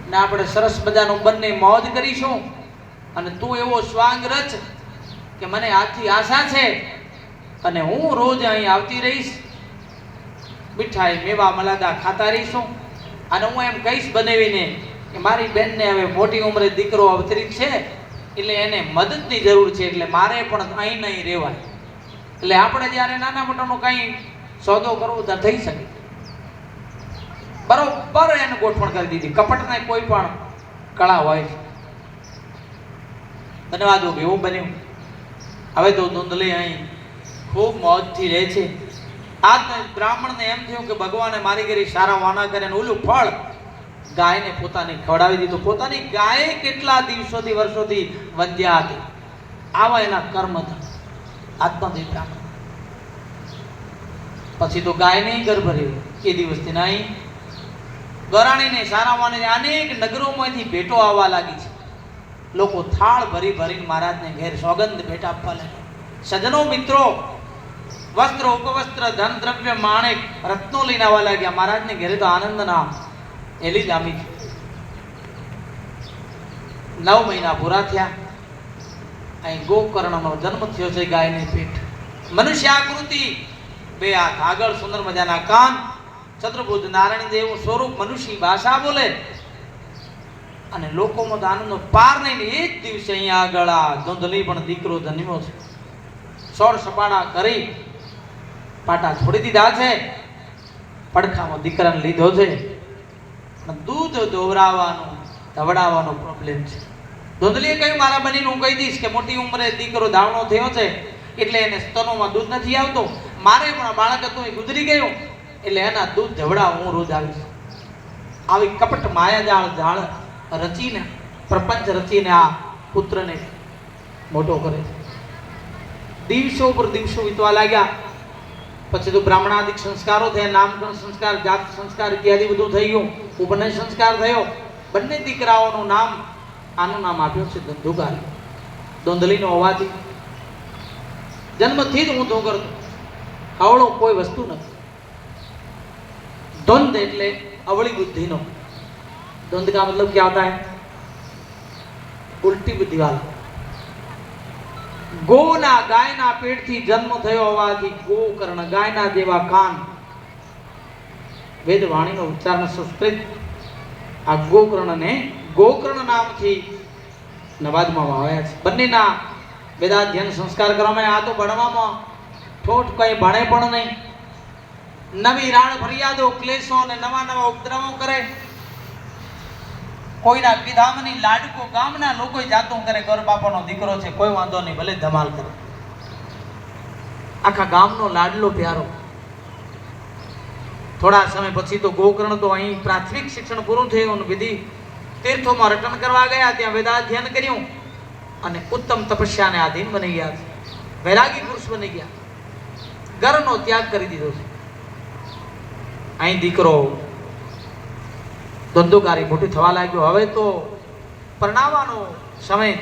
ને આપણે સરસ મજાનું બંને મોજ કરીશું અને તું એવો સ્વાંગ રચ કે મને આથી આશા છે અને હું રોજ અહીં આવતી રહીશ, મીઠાઈ મેવા મલાદા ખાતા રહીશું અને હું એમ કહીશ બનાવીને કે મારી બેનને હવે મોટી ઉંમરે દીકરો અવતરિત છે એટલે એને મદદની જરૂર છે એટલે મારે પણ અહીં નહીં રહેવાય. એટલે આપણે જ્યારે નાના મોટાનું કંઈ સોદો કરવો તો થઈ શકે. બરોબર એને ગોઠવણ કરી દીધી. કપટને કોઈ પણ કળા હોય છે. બનવા દો કે એવું બન્યું. હવે તો ધૂંધલી અહીં ખૂબ મોજથી રહે છે. આ બ્રાહ્મણને એમ થયું કે ભગવાને મારી ઘરે સારા વાના કરે ને ઓલું ફળ ગાયને પોતાની ખવડાવી દીધું. પોતાની ગાય કેટલા દિવસોથી વર્ષોથી વંધ્યા હતી. આવા એના કર્મ હતા આત્માદેવ બ્રાહ્મણ. પછી તો ગાયને ગર્ભ રહ્યો એ દિવસથી નહીં. ગરાણીને સારા વાને અનેક નગરોમાંથી ભેટો આવવા લાગી છે. લોકો થાળ ભરી ભરીને મહારાજને ઘેર સોગંદ ભેટ આપવા લાગ્યા. સજ્જનો મિત્રો વસ્ત્ર ઉપવસ્ત્ર ધન દ્રવ્ય માણેક રત્નો લઈને આવવા લાગ્યા. મહારાજને ઘેરે તો આનંદના એલી જામી. 9 મહિના પૂરા થયા. અહીં ગોકર્ણનો જન્મ થયો છે ગાયની પીઠ. મનુષ્ય આકૃતિ, 2 હાથ આગળ, સુંદર મજાના કાન, ચતુર્ભુજ નારાયણ દેવ સ્વરૂપ, મનુષ્ય ભાષા બોલે અને લોકોમાં આનંદનો પાર નહીં. એ જ દિવસે અહીંયા આગળ આ ધૂંધલી પણ દીકરો જન્મ્યો છે. 16 સપાડા કરી પાટા છોડી દીધા છે. પડખામાં દીકરાને લીધો છે. દૂધ દોવરાવાનું ધવડાવવાનો પ્રોબ્લેમ છે. ધૂંધલીએ કહ્યું મારા બનીને હું કહી દઈશ કે મોટી ઉંમરે દીકરો ધાવણો થયો છે એટલે એને સ્તનોમાં દૂધ નથી આવતું. મારે પણ બાળક હતું એ ગુજરી ગયું એટલે એના દૂધ ધવડાવ હું રોજ આવીશ. આવી કપટ માયાજાળ જાળ રચીને પ્રપંચ રચીને આ પુત્રને મોટો કરે છે. દિવસો ઉપર દિવસો વીતવા લાગ્યા. પછી તો બ્રાહ્મણાદિક સંસ્કારો થયા. નામકરણ સંસ્કાર, જાત સંસ્કાર ઇત્યાદિ બધું થઈ ગયું. ઉપનયન સંસ્કાર થયો. બંને દીકરાઓનું નામ, આનું નામ આપ્યું છે ધંધુકારી. ધૂંધલીનો હોવાથી જન્મથી જ હું ધો કરતો. હવળો કોઈ વસ્તુ નથી. ધુંધ એટલે અવળી બુદ્ધિનો. ધુંધ का मतलब क्या होता है? उल्टी बुद्धि वाला. ગોના ગાયના પેટથી જન્મ થયો હોવાથી ગોકર્ણ, ગાયના જેવા કાન, વેદવાણીનો ઉચ્ચારણ સંસ્કૃત. આ ગોકર્ણને ગોકર્ણ નામથી નવાજવામાં આવ્યા છે. બંનેના વેદાધ્યયન સંસ્કાર કરવામાં. આ તો ભણવામાં ઠોઠ કઈ ભણે પણ નહીં. નવી રાણ ફરિયાદો, ક્લેશો અને નવા નવા ઉપદ્રવો કરે. કોઈના વિધામની લાડકો ગામના લોકો જાતું કરે ગોર બાપાનો દીકરો છે કોઈ વાંધો નહીં ભલે ધમાલ કરે. આખા ગામનો લાડલો પ્યારો. થોડા સમય પછી તો ગોકર્ણ તો અહીં પ્રાથમિક શિક્ષણ પૂરું થયું. વિધિ તીર્થોમાં રટન કરવા ગયા. ત્યાં વેદાધ્યયન કર્યું અને ઉત્તમ તપસ્યાને આધીન બની ગયા છે. વૈરાગી પુરુષ બની ગયા. ઘરનો ત્યાગ કરી દીધો છે. અહીં દીકરો ધંધુકારી મોટી થવા લાગ્યો. હવે તો પરણાવવાનો સમય.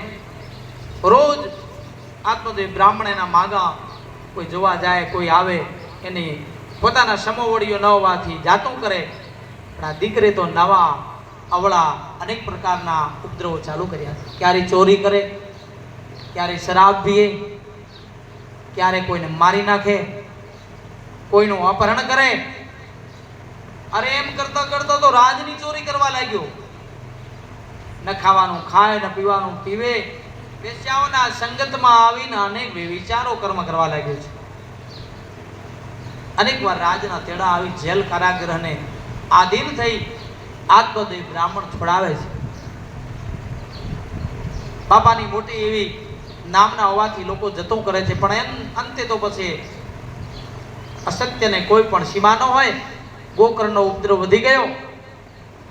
રોજ આત્મદેવ બ્રાહ્મણ એના માગા કોઈ જોવા જાય, કોઈ આવે, એની પોતાના સમોવડીઓ ન હોવાથી જાતું કરે. પણ આ દીકરે તો નવા અવળા અનેક પ્રકારના ઉપદ્રવો ચાલુ કર્યા. ક્યારે ચોરી કરે, ક્યારે શરાબ પીએ, ક્યારે કોઈને મારી નાખે, કોઈનું અપહરણ કરે. અરે એમ કરતા કરતા તો રાજની ચોરી કરવા લાગ્યો. ન ખાવાનું ખાય, ન પીવાનું પીવે. વેશ્યાઓના સંગતમાં આવીને અનેક વિચારો કર્મ કરવા લાગ્યો છે. અનેક વાર રાજના તેડા આવી જેલ કારાગૃહને આધીન થઈ આત્મદેવ બ્રાહ્મણ છોડાવે છે. બાપાની મોટી એવી નામના હોવાથી લોકો જતું કરે છે. પણ અંતે તો પછી અસત્યને કોઈ પણ સીમા ન હોય. ગોકર્ણનો ઉપદ્રવ વધી ગયો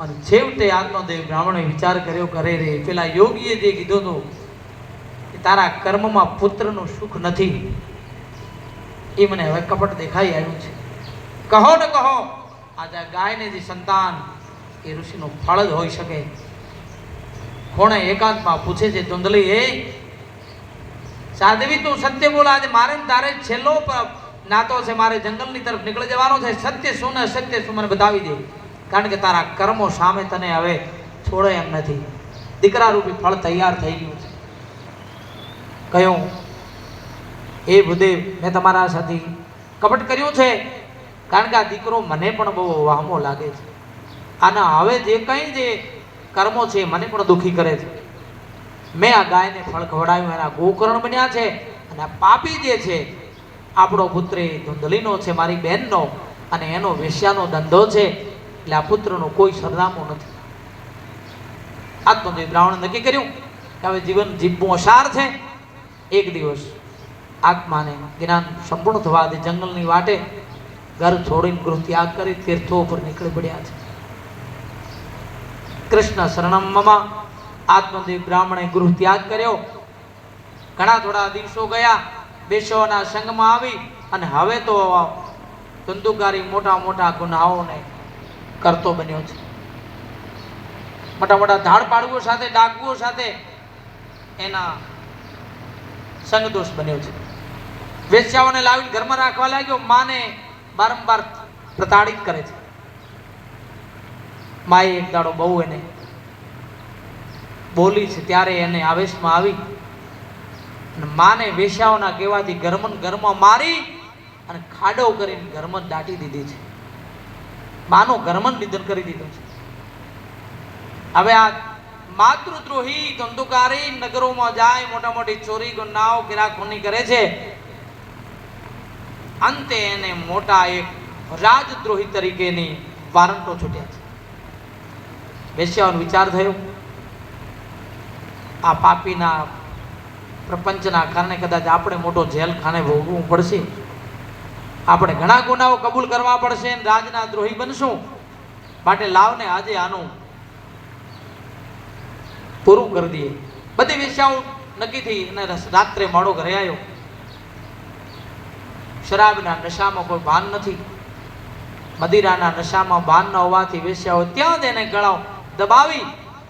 અને છેવટે આત્મદેવ બ્રાહ્મણે વિચાર કર્યો કરે રે પેલા યોગીએ જે કીધું હતું કે તારા કર્મમાં પુત્રનું સુખ નથી, એ મને હવે કપટ દેખાઈ આવ્યું છે. કહો ને કહો, આજે ગાયને જે સંતાન એ ઋષિનું ફળ જ હોઈ શકે. કોણે એકાંતમાં પૂછે છે ધૂંધલી, હે સાધ્વી તું સત્ય બોલ. આજે મારે તારે છેલ્લો નાતો છે, મારે જંગલની તરફ નીકળી જવાનો છે. સત્ય શું ને અસત્ય શું મને બતાવી દે, કારણ કે તારા કર્મો સામે તને હવે છોડે એમ નથી. દીકરા રૂપી ફળ તૈયાર થઈ ગયું છે. કહ્યું, એ ભૂદેવ, મેં તમારા સાથે કપટ કર્યું છે, કારણ કે આ દીકરો મને પણ બહુ વહામો લાગે છે. આના હવે જે કંઈ જે કર્મો છે મને પણ દુઃખી કરે છે. મેં આ ગાયને ફળ ખવડાવ્યું, એના ગોકર્ણ બન્યા છે, અને આ પાપી જે છે આપણો પુત્ર ધુંધલીનો છે, મારી બહેનનો, અને એનો વેશ્યાનો ધંધો છે, એટલે આ પુત્રનું કોઈ સરનામું નથી. આત્મદેવ બ્રાહ્મણે નક્કી કર્યું કે હવે જીવન જીવવું અસાર છે. એક દિવસ આત્માને જ્ઞાન સંપૂર્ણ થવા દે, જંગલની વાટે ઘર છોડીને ગૃહ ત્યાગ કરી તીર્થો ઉપર નીકળી પડ્યા છે. કૃષ્ણ શરણમ મમ. આત્મદેવ બ્રાહ્મણે ગૃહ ત્યાગ કર્યો. ઘણા થોડા દિવસો ગયા, બેસોના સંગમાં આવી, અને હવે તો ધંધુકારી મોટા મોટા ગુનાહોને કરતો બન્યો છે. મોટા મોટા ધાડ પાડુઓ સાથે, ડાકુઓ સાથે એના સંગદોષ બન્યો છે. વેશ્યાઓને લાવીને ઘરમાં રાખવા લાગ્યો. માને વારંવાર પ્રતાડિત કરે છે. માએ એક દાડો બહુ એને બોલી છે, ત્યારે એને આવેશમાં આવી અને માને વેશ્યાઓના કહેવાથી ઘરમાં મારી અને ખાડો કરીને ઘરમાં દાટી દીધી છે. માનો ઘરમાં નિધન કરી દીધું છે. હવે આ માતૃદ્રોહી ધંધુકારી નગરોમાં જાય, મોટા મોટી ચોરી ગુનાઓ કિરાખૂની કરે છે. અંતે એને મોટા એક રાજદ્રોહી તરીકેની વારંટો છૂટ્યા છે. વેશ્યાઓનો વિચાર થયો, આ પાપીના પ્રપંચના કારણે કદાચ આપણે મોટો જેલ ખાને ભોગવવું પડશે, આપણે ઘણા ગુનાઓ કબૂલ કરવા પડશે, રાજના દ્રોહી બનશું. માટે લાવને આજે આનું પૂરું કરી દઈએ. બધી વેશ્યાઓ નક્કી થઈ અને રાત્રે મોડો ઘરે આવ્યો. શરાબના નશામાં કોઈ ભાન નથી, મદિરાના નશામાં ભાન ન હોવાથી વેશ્યાઓ ત્યાં જ એને ગળાઓ દબાવી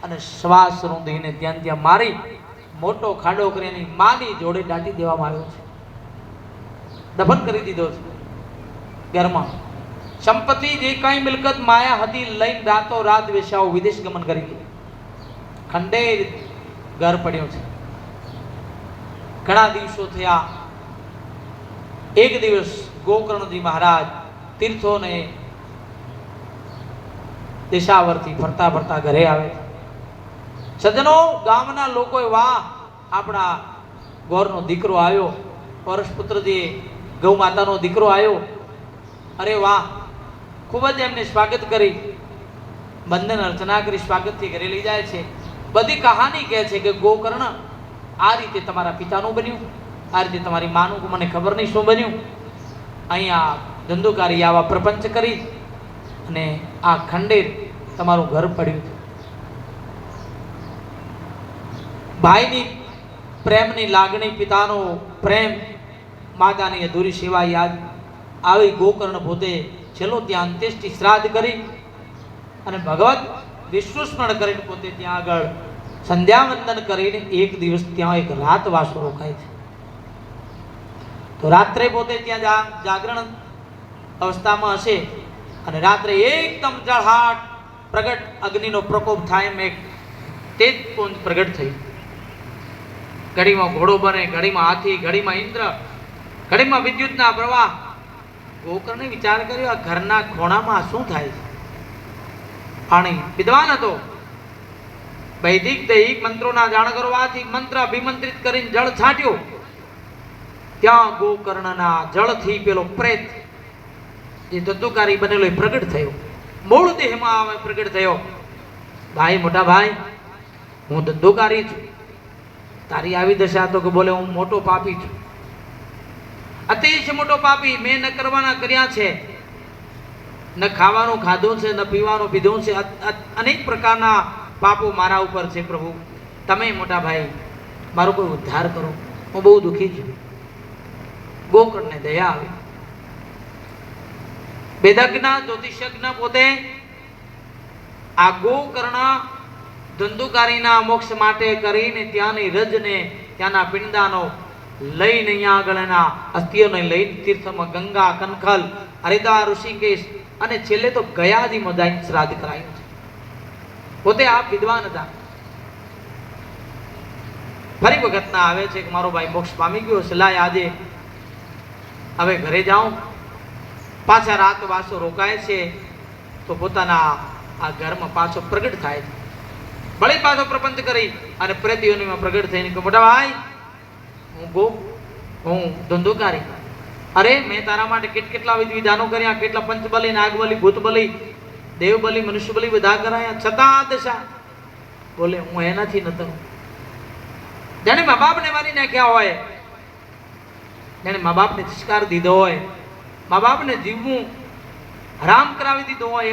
અને શ્વાસ રૂંધીને ત્યાં મારી મોટો ખાડો કરીને માની જોડે દાટી દેવામાં આવ્યો છે. દફન કરી દીધો છે ઘરમાં. સંપત્તિ જે કઈ મિલકત માયા હતી લઈને રાતો રાત વેશ્યાઓ વિદેશ ગમન કરી ગઈ. ખંડેર ઘર પડ્યો છે. ઘણા દિવસો થયા. એક દિવસ ગોકર્ણજી મહારાજ તીર્થોને દિશાવરથી ફરતા ફરતા ઘરે આવે. સજ્જનો, ગામના લોકોએ વાહ, આપણા ગોરનો દીકરો આવ્યો, પરશપુત્રજી ગૌ માતાનો દીકરો આવ્યો, અરે વાહ, ખૂબ જ એમને સ્વાગત કરી, બંધન અર્ચના કરી સ્વાગતથી ઘરે લઈ જાય છે. બધી કહાની કહે છે કે ગોકર્ણ આ રીતે તમારા પિતાનું બન્યું, આ રીતે તમારી માનું મને ખબર નહીં શું બન્યું. અહીંયા ધંધુકારી આવા પ્રપંચ કરી અને આ ખંડેર તમારું ઘર પડ્યું. ભાઈની પ્રેમની લાગણી, પિતાનો પ્રેમ, માતાની અધૂરી સેવા યાદ આવી. ગોકર્ણ પોતે છેલ્લો ત્યાં અંત્યેષ્ટિ શ્રાદ્ધ કરી અને ભગવત વિશ્વસ્મરણ કરીને પોતે ત્યાં આગળ સંધ્યાવંદન કરીને એક દિવસ ત્યાં એક રાત વાસો રોકાય છે. તો રાત્રે પોતે ત્યાં જાગરણ અવસ્થામાં હશે અને રાત્રે એકદમ જળહાટ પ્રગટ અગ્નિનો પ્રકોપ થાય એમ એક તેજ પુંજ પ્રગટ થયું. ઘડીમાં ઘોડો બને, ઘડીમાં હાથી, ઘડીમાં ઇન્દ્ર, ઘડીમાં વિદ્યુતના પ્રવાહ. ગોકર્ણે વિચાર કર્યો, આ ઘરના ખોણામાં શું થાય છે? પાણી વિદ્વાન હતો, વૈદિક દૈહિક મંત્રોના જાણ કરવાથી મંત્ર અભિમંત્રિત કરીને જળ છાંટ્યું. ત્યાં ગોકર્ણના જળથી પેલો પ્રેત જે ધંધુકારી બનેલો એ પ્રગટ થયો, મૂળ દેહમાં પ્રગટ થયો. ભાઈ, મોટા ભાઈ, હું ધંધુકારી છું, તારી આવી દશા તો કે બોલે હું મોટો પાપી છું, અતિશય મોટો પાપી. મેં ન કરવાના કર્યા છે, ન ખાવાનું ખાધું છે, ન પીવાનું પીધું છે, અનેક પ્રકારના પાપો મારા ઉપર છે. પ્રભુ, તમે મોટા ભાઈ મારો કોઈ ઉદ્ધાર કરો, હું બહુ દુઃખી છું. ગોકર્ણને દયા આવી. વેદજ્ઞ જ્યોતિષજ્ઞ પોતે આ ગોકર્ણ ધંધુકારીના મોક્ષ માટે કરીને ત્યાંની રજને, ત્યાંના પિંડાનો લઈને અહીંયા આગળ એના અસ્થિઓને લઈને તીર્થમાં ગંગા, કનખલ, હરિદ્વાર, ઋષિકેશ અને છેલ્લે તો ગયાજીમાં જઈને શ્રાદ્ધ કરાયું છે. પોતે આપ વિદ્વાન હતા. ફરી વખત ના આવે છે કે મારો ભાઈ મોક્ષ પામી ગયો છે, લાય આજે હવે ઘરે જાઉં. પાછા રાત વાસો રોકાય છે તો પોતાના આ ઘરમાં પાછો પ્રગટ થાય છે. ભલે પાછો પ્રપંચ કરી અને પ્રેતીઓની પ્રગટ થઈને કે મોટા ભાઈ હું ધંધોકારી, અરે મેં તારા માટે કેટલા વિધાનો કર્યા, કેટલા પંચબલી, નાગબલી, ભૂતબલી, દેવબલી, મનુષ્યબલી બધા કરાયા, છતાં દશા બોલે હું એનાથી નતો. જેને મા બાપને મારી નાખ્યા હોય, જેને મા બાપને તિરસ્કાર દીધો હોય, મા બાપને જીવવું હરામ કરાવી દીધો હોય,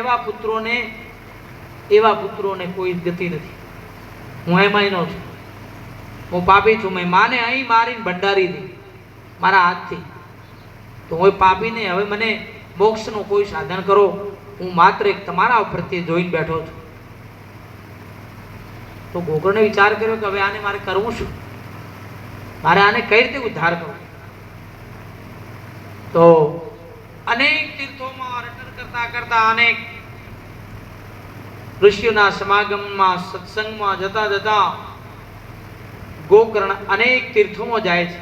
એવા પુત્રોને કોઈ ગતિ નથી. હું એમાંય નો છું, હું પાપી છું. મેં માને અહીં મારીને ભંડારી દીધી મારા હાથથી, તો હું પાપીને હવે મને મોક્ષનું કોઈ સાધન કરો. હું માત્ર એક તમારા પ્રત્યે જોઈને બેઠો છું. તો ગોકર્ણે વિચાર કર્યો કે હવે આને મારે કરવું શું, મારે આને કઈ રીતે ઉદ્ધાર કરવો. તો અનેક તીર્થોમાં રટણ કરતા કરતા, અનેક ઋષિઓના સમાગમમાં, સત્સંગમાં જતા જતા ગોકર્ણ અનેક તીર્થોમાં જાય છે.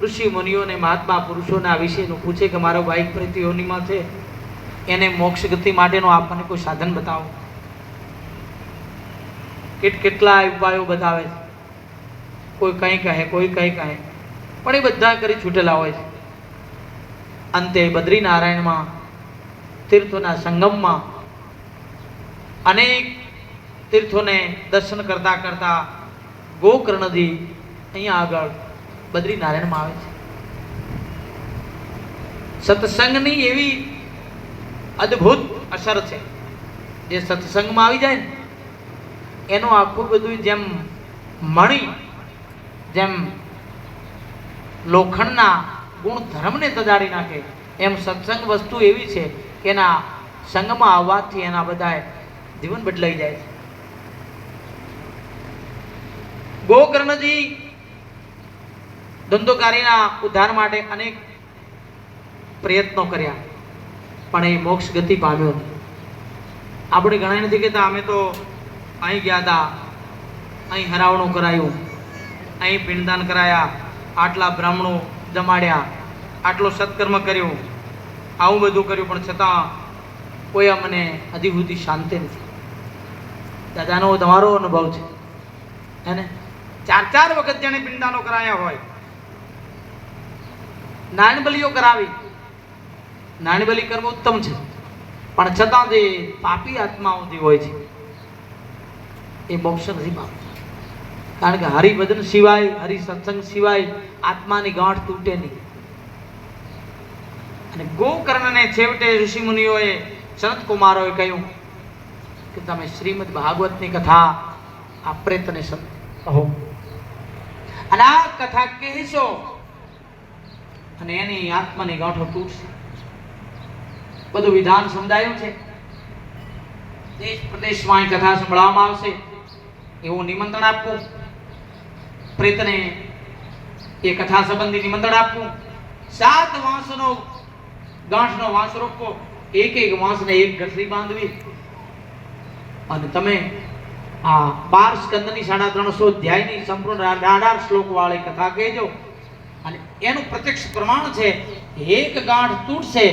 ઋષિ મુનિઓને, મહાત્મા પુરુષોને આ વિષયનું પૂછે કે મારો ભાઈ પ્રેત યોનિમાં છે, એને મોક્ષ ગતિ માટેનો આપણને કોઈ સાધન બતાવો. કેટલા ઉપાયો બતાવે છે, કોઈ કંઈ કહે, કોઈ કંઈ કહે, પણ એ બધા કરી છૂટેલા હોય છે. અંતે બદ્રીનારાયણમાં તીર્થોના સંગમમાં અનેક તીર્થોને દર્શન કરતા કરતા ગોકર્ણજી અહીંયા આગળ બદ્રીનારાયણમાં આવે છે. સત્સંગની એવી અદ્ભુત અસર છે, જે સત્સંગમાં આવી જાય ને એનું આખું બધું જેમ મણી, જેમ લોખંડના ગુણધર્મને તજાડી નાખે, એમ સત્સંગ વસ્તુ એવી છે કે એના સંગમાં આવવાથી એના બધા જીવન બદલાઈ જાય છે. ગોકર્ણજી ધંધોકારીના ઉદ્ધાર માટે અનેક પ્રયત્નો કર્યા, પણ એ મોક્ષ ગતિ પામ્યો નહીં. આપણે ઘણા નથી કહેતા અમે તો અહીં ગયા હતા, અહીં હરાવણું કરાયું, અહીં પિંડદાન કરાયા, આટલા બ્રાહ્મણો જમાડ્યા, આટલો સત્કર્મ કર્યું, આવું બધું કર્યું, પણ છતાં કોઈ અમને હજી સુધી શાંતિ નથી. દાદાનો તમારો અનુભવ છે એને 4 વખત જેને પિંડદાનો કરાયા હોય, નાનબલીઓ કરાવી, નાનબલી કરવું ઉત્તમ છે, પણ છતાં જે પાપી આત્માઓ જે હોય છે એ મોક્ષ નથી પામતા. કારણ કે હરિભજન સિવાય, હરિ સત્સંગ સિવાય આત્માની ગાંઠ તૂટે નહીં. અને ગોકર્ણને છેવટે ઋષિ મુનિઓએ, સનત કુમારોએ કહ્યું કે તમે શ્રીમદ ભાગવતની કથા આ પ્રેતને કહો, અને આ કથા કહેશો અને એની આત્માની ગાંઠો તૂટશે. બધું વિધાન સમજાયું છે, દેશ પ્રદેશમાં કથા સંભળાવવામાં આવશે એવું નિમંત્રણ આપવું, પ્રેતને એ કથા સંબંધી નિમંત્રણ આપવું, 7 વાંસનો ગાંઠનો વાંસ રોપવો, એક વાંસને એક ગઠરી બાંધવી, અને તમે આ 12 સ્કંદની 350 અધ્યાયની સંપૂર્ણ 18 શ્લોક વાળી કથા કહેજો. અને એનું પ્રત્યક્ષ પ્રમાણ છે, એક ગાંઠ તૂટશે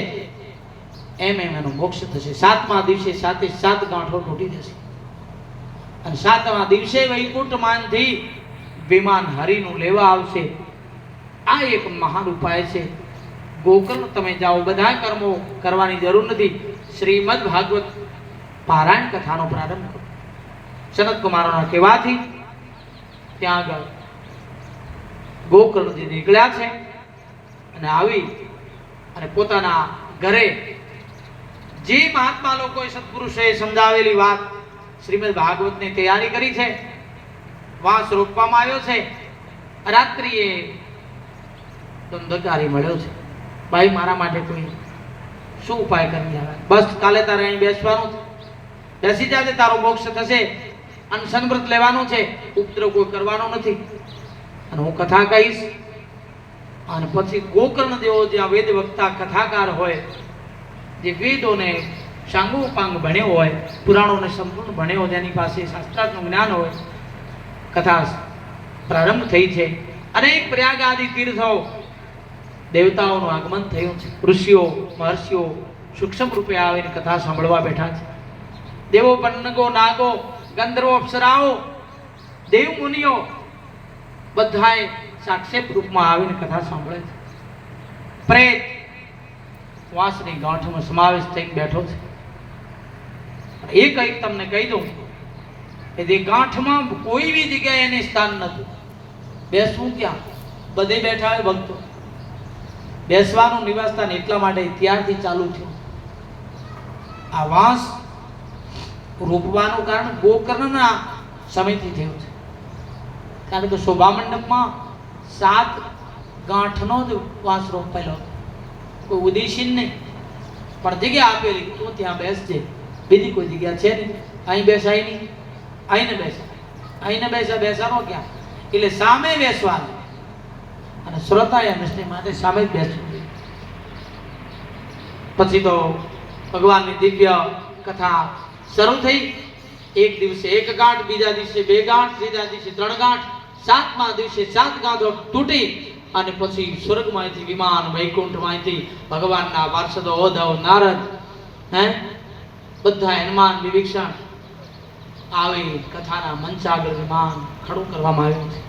એમ એનો મોક્ષ થશે. 7મા દિવસે 7 ગાંઠો તૂટી જશે, અને 7મા દિવસે વૈકુંઠમાંથી વિમાન હરિનું લેવા આવશે. આ એક મહાન ઉપાય છે. ગોકર્ણ તમે જાઓ, બધા કર્મો કરવાની જરૂર નથી. શ્રીમદ ભાગવત પારાયણ કથાનો પ્રારંભ કરો. સનત કુમારોના કહેવાથી ત્યાં આગળ ગોકર્ણજી નીકળ્યા છે, અને આવી અને પોતાના ઘરે જે મહાત્મા લોકોએ, સત્પુરુષોએ સમજાવેલી વાત શ્રીમદ ભાગવતની તૈયારી કરી છે. વાંસ રોપવામાં આવ્યો છે. રાત્રિએ ધંધોકારી મળ્યો છે, ભાઈ મારા માટે કોઈ શું ઉપાય કરી આવે? બસ કાલે તારે અહીં બેસવાનું છે, બેસી જાજે, તારો મોક્ષ થશે. અનશન વ્રત લેવાનું છે, ઉપદ્રવ કોઈ કરવાનો નથી, અને હું કથા કહીશ. અને પછી ગોકર્ણ જેવો જ્યાં વેદ વક્તા કથાકાર હોય, જે વેદોને સાંગોપાંગ ભણ્યો હોય, પુરાણોને સંપૂર્ણ ભણ્યો હોય, જેની પાસે શાસ્ત્રાર્થનું જ્ઞાન હોય, કથા પ્રારંભ થઈ છે. અનેક પ્રયાગ આદિ તીર્થો દેવતાઓનું આગમન થયું છે. ઋષિઓ મહર્ષિઓ સૂક્ષ્મ રૂપે આવીને કથા સાંભળવા બેઠા છે. દેવો પન્નગો નાગો ગંધર્વો અપ્સરાઓ દેવ મુનિઓ બધાએ સાક્ષેપ રૂપમાં આવીને કથા સાંભળે છે. પ્રેત વાંસની ગાંઠમાં સમાવેશ થઈને બેઠો છે. એ કંઈક તમને કહી દઉં કે જે ગાંઠમાં કોઈ બી જગ્યાએ એને સ્થાન નથી. બેસવું ક્યાં? બધે બેઠા હોય ભક્તો. બેસવાનું નિવાસસ્થાન એટલા માટે ત્યારથી ચાલુ થયું. આ વાંસ રોપવાનું કારણ ગોકર્ણના સમયથી થયું છે. કારણ કે શોભા મંડપમાં 7 ગાંઠનો જ વાંસ રોપાયેલો હતો. કોઈ ઉદ્દેશીન નહીં, પણ જગ્યા આપેલી, તું ત્યાં બેસજે, બીજી કોઈ જગ્યા છે નહીં. અહીં બેસાય નહીં, અહીંને બેસાય, અહીંને બેસાનો ક્યાં? એટલે સામે બેસવાનું. અને શ્રોતાએ હંમેશને માટે સામે જ બેસવું જોઈએ. પછી તો ભગવાનની દિવ્ય કથા શરૂ થઈ. એક દિવસે 1 ગાંઠ, બીજા દિવસે 2 ગાંઠ, ત્રીજા દિવસે 3 ગાંઠ, 7મા દિવસે 7 ગાંઠો તૂટી અને પછી સ્વર્ગમાંથી વિમાન, વૈકુંઠમાંથી ભગવાનના પાર્ષદો ઓધવ નારદ બધા હનુમાન વિભીષણ આવી કથાના મંચ આગળ વિમાન ખડું કરવામાં આવ્યું છે.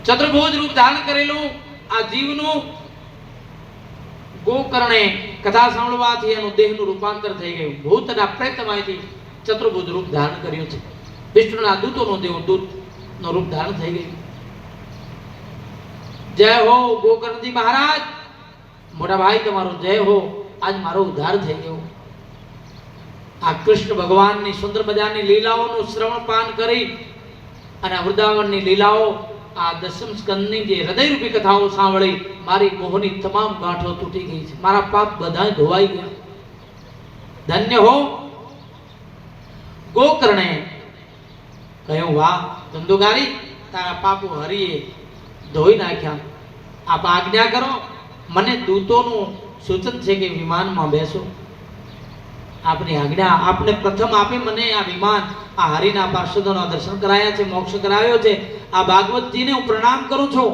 ચતુર્ભુજ રૂપ ધારણ કરેલું આ જીવનું ગોકર્ણે કથા સાંભળવાથી એનું દેહનું રૂપાંતર થઈ ગયું. ભૂતના પ્રેતમાંથી ચતુર્ભુજ રૂપ ધારણ કર્યું છે. વિષ્ણુના દૂતોનો દેવ દૂતનું રૂપ ધારણ થઈ ગયું. જય હો ગોકર્ણજી મહારાજ, મોટા ભાઈ તમારો જય હો. આજ મારો ઉદ્ધાર થઈ ગયો. આ કૃષ્ણ ભગવાનની સુંદર મજાની લીલાઓનું શ્રવણ પાન કરી અને વૃંદાવનની લીલાઓ, આ દશમ સ્કંદની જે હૃદયરૂપી કથાઓ સાંભળી મારી મોહની તમામ ગાંઠો તૂટી ગઈ છે. મારા પાપ બધા ધોવાઈ ગયા. ધન્ય હો. ગોકર્ણે કહ્યું, વાહ ધંધુકારી, તારા પાપો હરિએ ધોઈ નાખ્યા. આપ આજ્ઞા કરો. મને દૂતોનું સૂચન છે કે વિમાનમાં બેસો. આપની આજ્ઞા. આપને પ્રથમ આપે મને આ વિમાન, આ હરિના પાર્ષદોના દર્શન કરાયા છે, મોક્ષ કરાવ્યો છે. આ ભાગવતજીને હું પ્રણામ કરું છું.